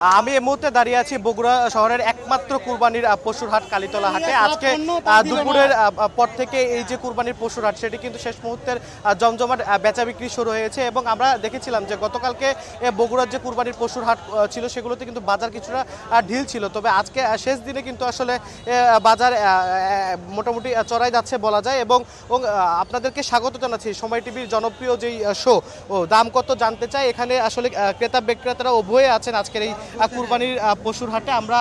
আমি এই মুহূর্তে দাঁড়িয়ে আছি বগুড়া শহরের একমাত্র কুরবানির পশুর হাট কালীতলা হাটে। আজকে দুপুরের পর থেকে এই যে কুরবানির পশুর হাট সেটি কিন্তু শেষ মুহূর্তের জমজমাট বেচা বিক্রি শুরু হয়েছে এবং আমরা দেখেছিলাম যে গতকালকে বগুড়ার যে কুরবানির পশুর হাট ছিল সেগুলোতে কিন্তু বাজার কিছুটা ঢিল ছিল, তবে আজকে শেষ দিনে কিন্তু আসলে বাজার মোটামুটি চড়াই যাচ্ছে বলা যায়। এবং আপনাদেরকে স্বাগত জানাচ্ছি সময় টিভির জনপ্রিয় যেই শো দাম কত জানতে চাই। এখানে আসলে ক্রেতা বিক্রেতারা উভয়ে আছেন আজকের এই কুরবানির পশুর হাটে। আমরা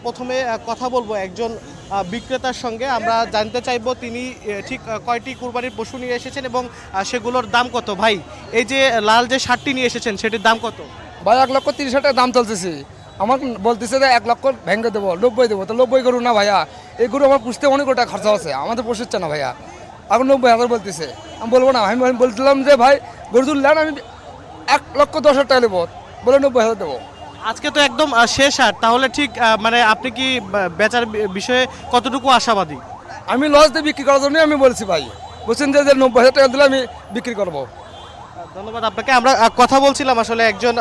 প্রথমে কথা বলবো একজন বিক্রেতার সঙ্গে, আমরা জানতে চাইবো তিনি ঠিক কয়টি কুরবানির পশু নিয়ে এসেছেন এবং সেগুলোর দাম কত। ভাই, এই যে লাল যে শার্টটি নিয়ে এসেছেন সেটির দাম কত? ভাই 1,30,000 টাকা দাম চলতেছে। আমার বলতেছে যে 1 লক্ষ ভেঙে দেবো, 90 দেবো। তো 90 করুন না ভাইয়া, এই গরু আমার পুষতে অনেক টাকা খরচা আছে, আমাদের পোষাচ্ছে না ভাইয়া। এখন 90,000 বলতেছে, আমি বলবো না। আমি বলছিলাম যে ভাই গরু তুললেন আমি 1,10,000 টাকা নেবো, বলে 90,000 দেবো। আজকে তো একদম শেষ হাট, তাহলে ঠিক মানে আপনি কি বেচার বিষয়ে কতটুকু আশাবাদী? আমি লস দিয়ে বিক্রি করার জন্যই আমি বলছি ভাই, বলছেন যে 90,000 টাকা দিলে আমি বিক্রি করবো। ধন্যবাদ আপনাকে। আমরা কথা বলছিলাম আসলে একজন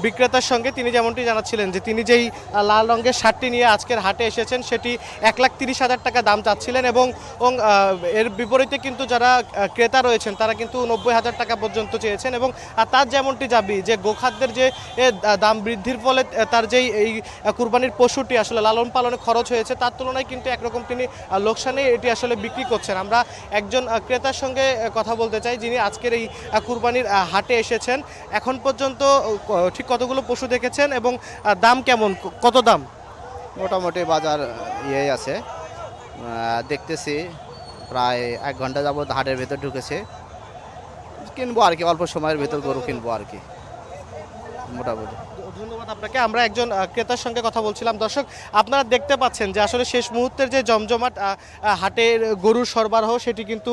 বিক্রেতার সঙ্গে, তিনি যেমনটি জানাচ্ছিলেন যে তিনি যেই লাল রঙের শার্টটি নিয়ে আজকের হাটে এসেছেন সেটি 1,30,000 টাকা দাম চাচ্ছিলেন এবং এর বিপরীতে কিন্তু যারা ক্রেতা রয়েছেন তারা কিন্তু 90,000 টাকা পর্যন্ত চেয়েছেন। এবং তার যেমনটি দাবি যে গোখাদ্যের যে দাম বৃদ্ধির ফলে তার যেই এই কুরবানির পশুটি আসলে লালন পালনে খরচ হয়েছে তার তুলনায় কিন্তু একরকম তিনি লোকসানে এটি আসলে বিক্রি করছেন। আমরা একজন ক্রেতার সঙ্গে কথা বলতে চাই যিনি আজকের এই কুরবানির হাটে এসেছেন। এখন পর্যন্ত ঠিক কতগুলো পশু দেখেছেন এবং দাম কেমন, কত দাম? মোটামুটি বাজার আছে, দেখতেছি প্রায় 1 ঘন্টা যাবত হাটের ভেতর ঢুকেছে। কিনবো আর কি, অল্প সময়ের ভেতর গরু কিনবো আর কি মোটামুটি। ধন্যবাদ আপনাকে। আমরা একজন ক্রেতার সঙ্গে কথা বলছিলাম। দর্শক, আপনারা দেখতে পাচ্ছেন যে আসলে শেষ মুহূর্তের যে জমজমাট হাটের গরুর সরবরাহ সেটি কিন্তু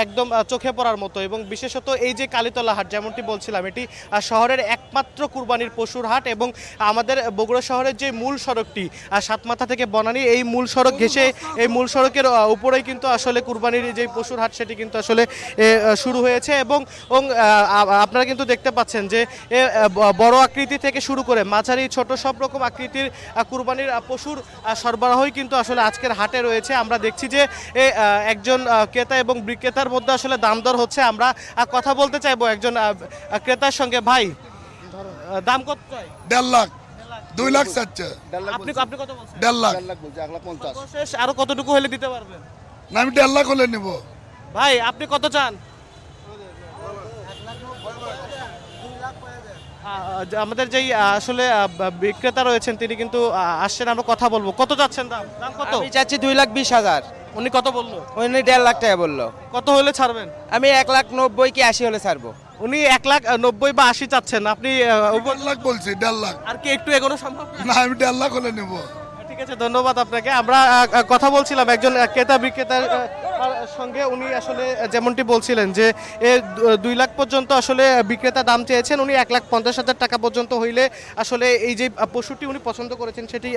একদম চোখে পড়ার মতো। এবং বিশেষত এই যে কালীতলা হাট যেমনটি বলছিলাম এটি শহরের একমাত্র কুরবানির পশুর হাট এবং আমাদের বগুড়া শহরের যে মূল সড়কটি সাতমাথা থেকে বনানী, এই মূল সড়ক ঘেঁষে এই মূল সড়কের উপরেই কিন্তু আসলে কুরবানির যে পশুর হাট সেটি কিন্তু আসলে শুরু হয়েছে। এবং আপনারা কিন্তু দেখতে পাচ্ছেন যে বড় আকৃতি থেকে শুরু করে মাঝারি ছোট সব রকম আকৃতির কুরবানির পশুর সরবরাহই কিন্তু আসলে আজকের হাটে রয়েছে। আমরা দেখছি যে একজন ক্রেতা এবং বিক্রেতার মধ্যে আসলে দাম দর হচ্ছে। আমরা কথা বলতে চাইবো একজন ক্রেতার সঙ্গে। ভাই, দাম কত চাই? 1.5 লাখ, 2 লাখ চাচ্ছে। আপনি কত বলছেন? 1.5 লাখ বলছে 1,50,000। শেষ আরো কতটুকু হলে দিতে পারবেন? না, আমি 1.5 লাখ হলে নেব। ভাই, আপনি কত চান? আমাদের যেই আসলে বিক্রেতা রয়েছেন তিনি কিন্তু আসছেন, আমরা কথা বলবো। কত যাচ্ছেন দাম? দাম কত? আমি চাচ্ছি 2,20,000। উনি কত বললো? উনি 1.5 লাখ টাকা বললো। কত হলে ছাড়বেন? আমি 1,90,000 কি 80 হলে ছাড়বো। উনি 1,90,000 বা 80 চাচ্ছেন, আপনি 1.5 লাখ বলছি, 1.5 লাখ। আর কি একটু এগোনো সম্ভব? না, আমি 1.5 লাখ হলে নেব। ঠিক আছে, ধন্যবাদ আপনাকে। আমরা কথা বলছিলাম একজন ক্রেতা বিক্রেতার সঙ্গে, উনি আসলে যেমনটি বলছিলেন যে 2 লাখ পর্যন্ত আসলে বিক্রেতা দাম চেয়েছেন। উনি 1,50,000 টাকা পর্যন্ত হইলে আসলে এই যে পশুটি উনি পছন্দ করেছেন সেটি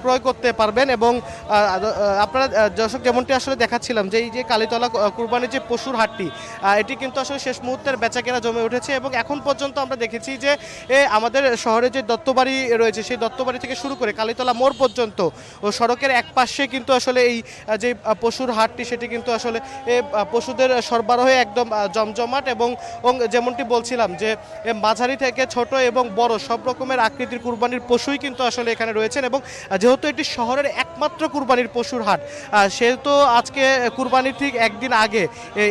ক্রয় করতে পারবেন। এবং আপনারা দর্শক যেমনটি আসলে দেখাচ্ছিলাম যে এই যে কালীতলা কুরবানির যে পশুর হাটটি এটি কিন্তু আসলে শেষ মুহূর্তের বেচাকেনা জমে উঠেছে। এবং এখন পর্যন্ত আমরা দেখেছি যে আমাদের শহরে যে দত্তবাড়ি রয়েছে সেই দত্তবাড়ি থেকে শুরু করে কালীতলা মোড় পর্যন্ত ও সড়কের এক পাশে কিন্তু আসলে এই যে পশুর হাটটি সেটি কিন্তু আসলে পশুদের সরবরাহে একদম জমজমাট। এবং যেমনটি বলছিলাম যে মাঝারি থেকে ছোট এবং বড় সব রকমের আকৃতির কুরবানির পশুই কিন্তু আসলে এখানে রয়েছেন। এবং যেহেতু এটি শহরের একমাত্র কুরবানির পশুর হাট, সেহেতু আজকে কুরবানির ঠিক একদিন আগে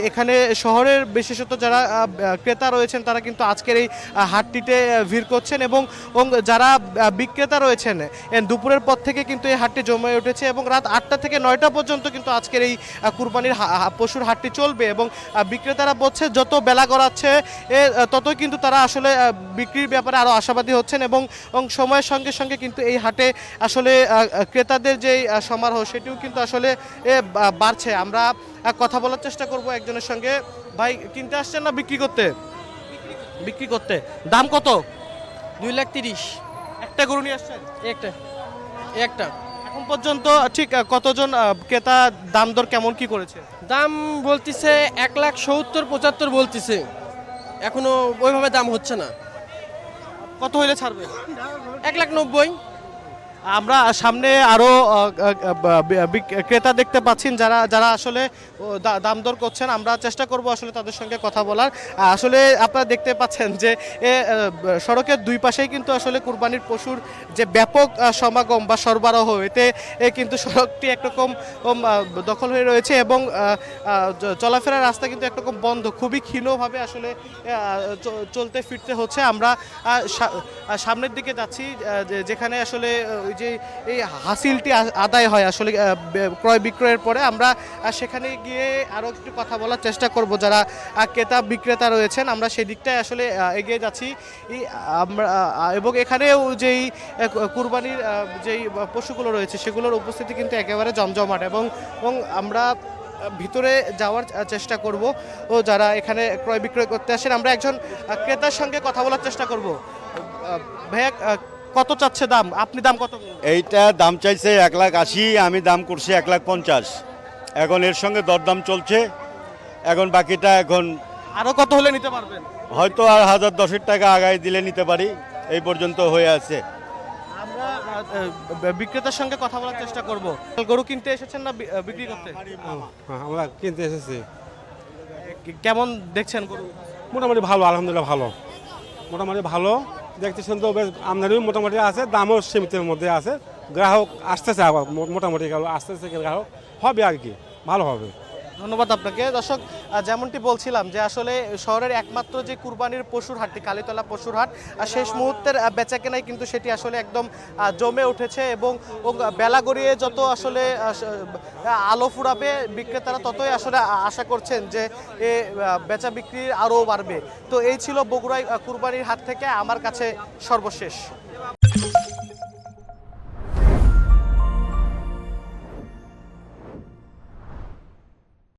এখানে শহরের বিশেষত যারা ক্রেতা রয়েছেন তারা কিন্তু আজকের এই হাটটিতে ভিড় করছেন। এবং যারা বিক্রেতা রয়েছেন দুপুরের পর থেকে কিন্তু এই হাটটি জমে উঠেছে এবং রাত 8টা থেকে 9টা পর্যন্ত কিন্তু আজকের এই কুরবানির পশুর হাটটি চলবে। এবং বিক্রেতারা বলছে যত বেলা গড়াচ্ছে ততই কিন্তু তারা আসলে বিক্রির ব্যাপারে আরও আশাবাদী হচ্ছেন। এবং সময়ের সঙ্গে সঙ্গে কিন্তু এই হাটে আসলে ক্রেতাদের যে সমারোহ সেটিও কিন্তু আসলে বাড়ছে। আমরা কথা বলার চেষ্টা করব একজনের সঙ্গে। ভাই, কিনতে আসছেন না বিক্রি করতে? বিক্রি করতে। দাম কত? 2,30,000। একটা গরু নিয়ে আসছেন? একটা। এখন পর্যন্ত ঠিক কতজন ক্রেতা দাম দর কেমন কি করেছে? দাম বলতেছে 1,70,000 75 বলতেছে, এখনো ওইভাবে দাম হচ্ছে না। কত হইলে ছাড়বে? 1,90,000। আমরা সামনে আরো ক্রেতা দেখতে পাচ্ছেন যারা যারা আসলে দাম দর করছেন। আমরা চেষ্টা করব আসলে তাদের সঙ্গে কথা বলার। আসলে আপনারা দেখতে পাচ্ছেন যে সড়কের দুই পাশেই কিন্তু আসলে কুরবানির পশুর যে ব্যাপক সমাগম বা সরবরাহ, এতে কিন্তু সড়কটি একরকম দখল হয়ে রয়েছে এবং চলাফেরার রাস্তা কিন্তু একরকম বন্ধ, খুবই ক্ষীণভাবে আসলে চলতে ফিরতে হচ্ছে। আমরা সামনের দিকে যাচ্ছি যেখানে আসলে ওই যে এই হাসিলটি আদায় হয় আসলে ক্রয় বিক্রয়ের পরে। আমরা সেখানে গিয়ে আরও একটু কথা বলার চেষ্টা করব যারা ক্রেতা বিক্রেতা রয়েছেন। আমরা সেই দিকটায় আসলে এগিয়ে যাচ্ছি আমরা, এবং এখানেও যেই কুরবানির যেই পশুগুলো রয়েছে সেগুলোর উপস্থিতি কিন্তু একেবারে জমজমাট এবং আমরা ভিতরে যাওয়ার চেষ্টা করব ও যারা এখানে ক্রয় বিক্রয় করতে আসেন। আমরা একজন ক্রেতার সঙ্গে কথা বলার চেষ্টা করব। ভাইয়া, কত চাচ্ছে দাম? আপনি দাম কত বলবেন? এইটা দাম চাইছে 1,80,000, আমি দাম করছি 1,50,000। এখন এর সঙ্গে দরদাম চলছে, এখন বাকিটা এখন আরো কত হলে নিতে পারবেন? হয়তো আর 1,010 টাকা আগায় দিলে নিতে পারি, এই পর্যন্ত হয়ে আছে। আমরা বিক্রেতার সঙ্গে কথা বলার চেষ্টা করব। গরু কিনতে এসেছেন না বিক্রি করতে? আমরা কিনতে এসেছি। কেমন দেখছেন গরু? মোটামুটি ভালো, আলহামদুলিল্লাহ ভালো, মোটামুটি ভালো দেখতেছেন তো। বেশ আমদানিও মোটামুটি আছে, দামও সীমিতের মধ্যে আছে। গ্রাহক আসতেছে, আবার মোটামুটি আসতেছে, গ্রাহক হবে আর কি, ভালো হবে। ধন্যবাদ আপনাকে। দর্শক, যেমনটি বলছিলাম যে আসলে শহরের একমাত্র যে কুরবানির পশুর হাটটি কালীতলা পশুর হাট, শেষ মুহূর্তের বেচাকেনাই কিন্তু সেটি আসলে একদম জমে উঠেছে এবং বেলা গড়িয়ে যত আসলে আলো ফুরাবে বিক্রেতারা ততই আসলে আশা করছেন যে বেচা বিক্রি আরও বাড়বে। তো এই ছিল বগুড়ায় কুরবানির হাট থেকে আমার কাছে সর্বশেষ।